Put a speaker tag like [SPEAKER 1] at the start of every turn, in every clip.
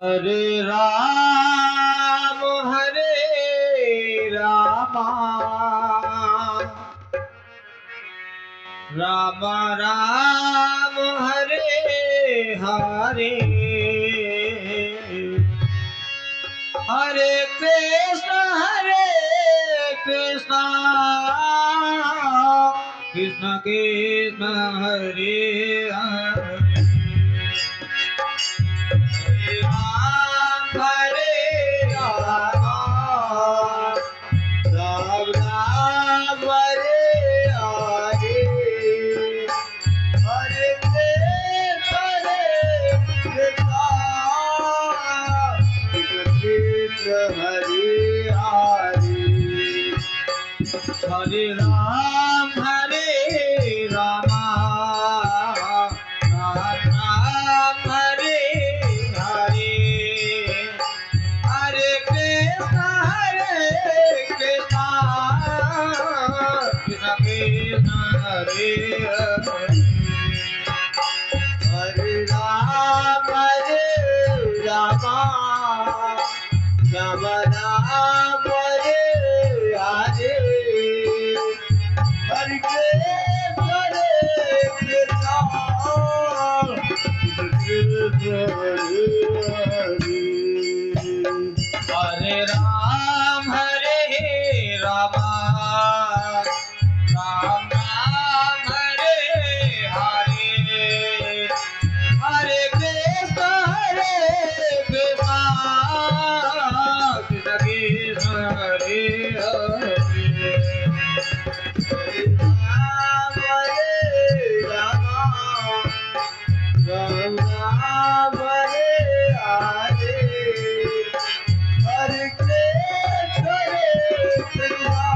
[SPEAKER 1] Hare Ram Ram Ram Hare Hare Hare Krishna Krishna Krishna Hare Hare Hare Ram Ram Ram Hare Hare Hare Krishna Krishna Hare Hare Hare Ram Ram Ram Hare Hare Hare Krishna Krishna Krishna Hare Hare Hare Ram Ram Ram Hare Hare Hare Hare Ram Ram Ram Hare Hare Hare Krishna Krishna Krishna Hare Hare Hare Ram Ram Ram Hare Hare Hare Krishna Hare Hare Ram Ram Ram Hare Hare Hare Krishna Krishna Krishna Hare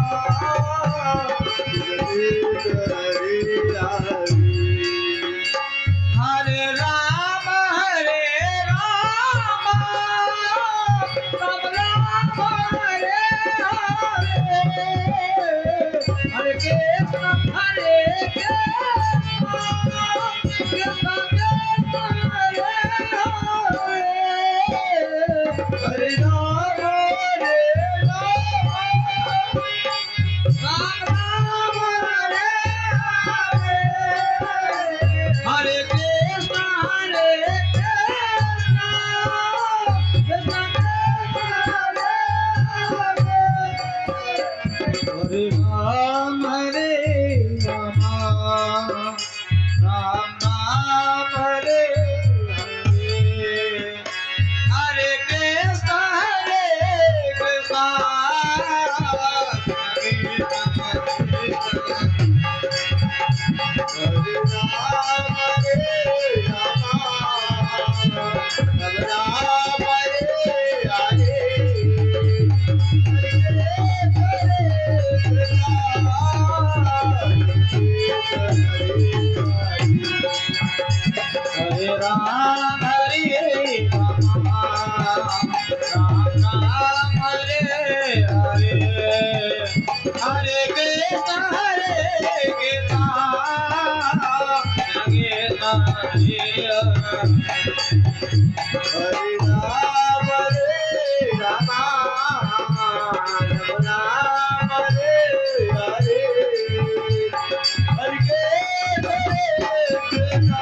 [SPEAKER 1] Hare Hare Ram Ram Ram Hare Hare Hare Krishna Krishna Hare Ram Ram Ram Hare Hare Hare Krishna Krishna Hare Ram Ram Hare Hare Hare Ram Ram Ram Hare Hare Hare Krishna Krishna Hare Hare Ram Ram Ram Hare Hare Hare Krishna Hare Ram Ram Ram Hare Hare Hare Krishna Krishna Hare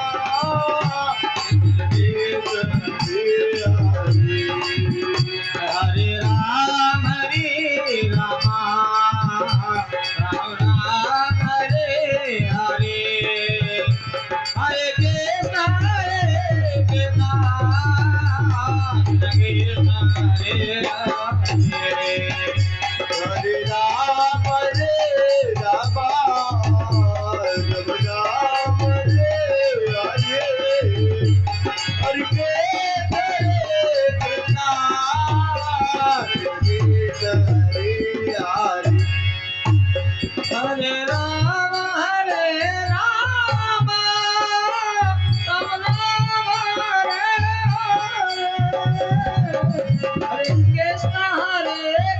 [SPEAKER 1] Hare Hare Ram Ram Ram Hare Hare Hare Krishna Hare Ram Ram Ram Hare Hare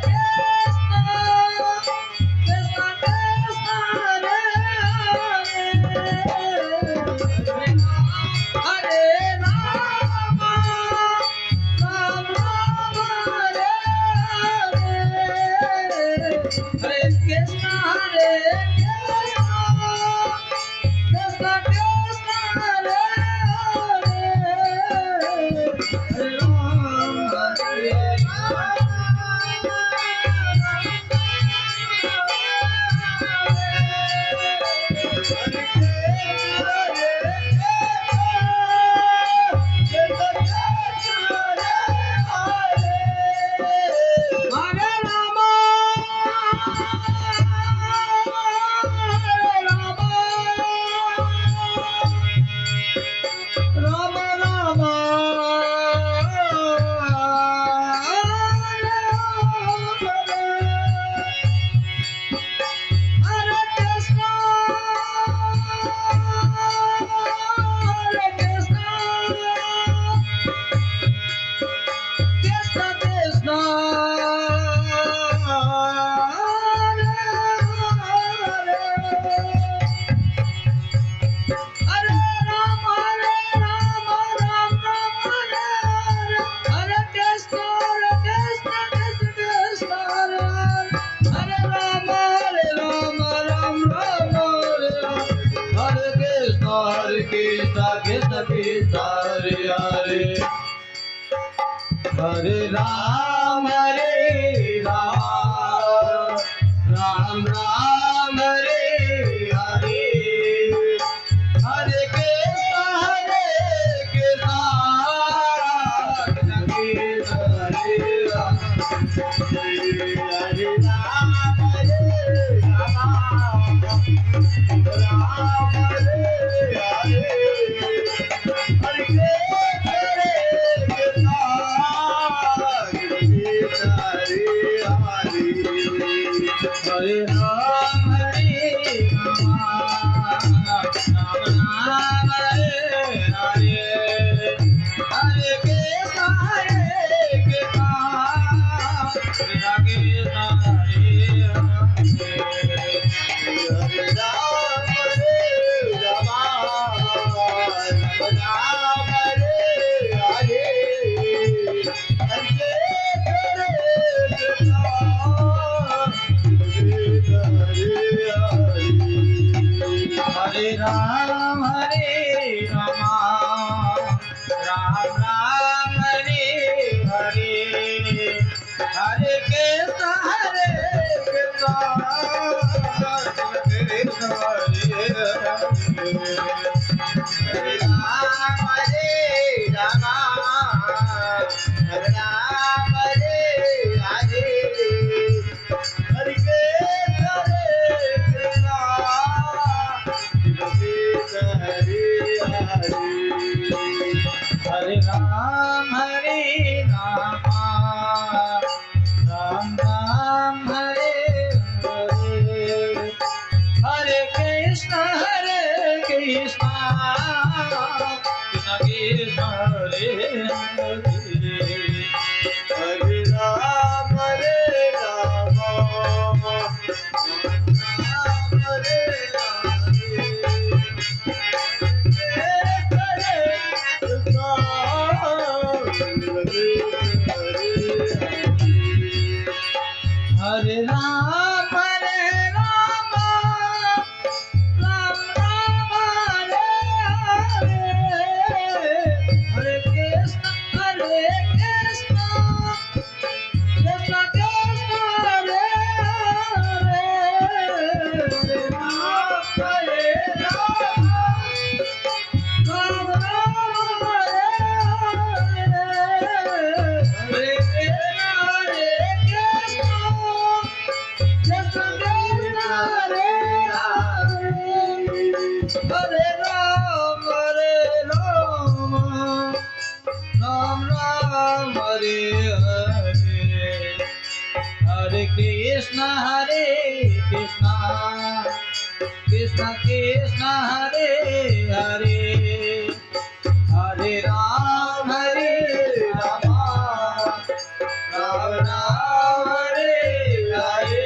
[SPEAKER 1] Krishna Krishna Krishna Hare Ram Ram Ram Hare Hare Hare Krishna Krishna Hare Ram Hare Ram Ram Hare Hare Hare Hare Ram Ram Ram Hare Hare Hare Krishna Krishna Krishna Hare Hare Ram Ram Hare Hare Hare Ram Ram Ram Hare Hare Hare Krishna Krishna Krishna Hare Hare Hare Ram Ram Hare Hare Hare Krishna Hare Ram Ram Ram Hare Hare Hare Krishna Krishna Krishna Hare Hare Hare Ram Ram Hare Hare Ram Ram Ram Hare Hare Hare Krishna Krishna Krishna Krishna Hare Hare Hare Ram Ram Ram Hare Hare Hare Krishna Hare Ram Ram Ram Hare Hare Hare Krishna Krishna Krishna Krishna Hare Hare Hare Ram Ram Ram Hare Hare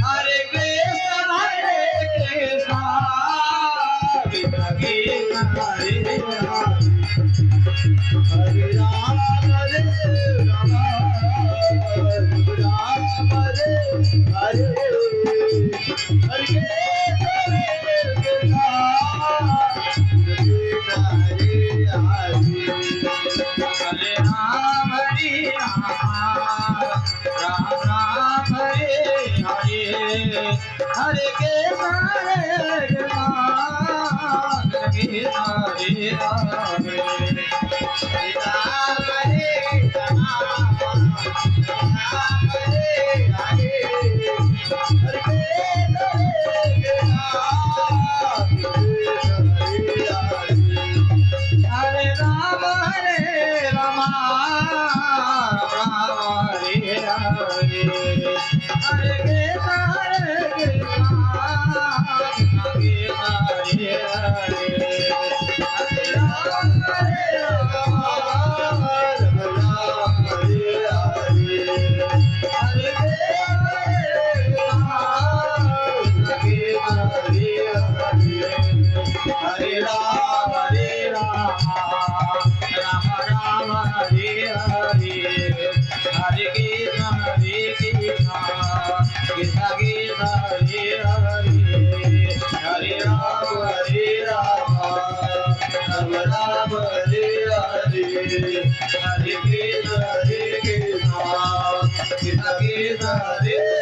[SPEAKER 1] Hare Krishna Krishna Krishna Hare Hare Ram Hare Ram Hare Hare Hare Hare Ram Ram Ram Hare Hare Hare Krishna Hare Hare Hare Ram Ram Hare Hare Hare Krishna Hare Hare Hare Ram Ram Hare Hare Hare Hare Ram Ram Ram Hare Hare Hare Hare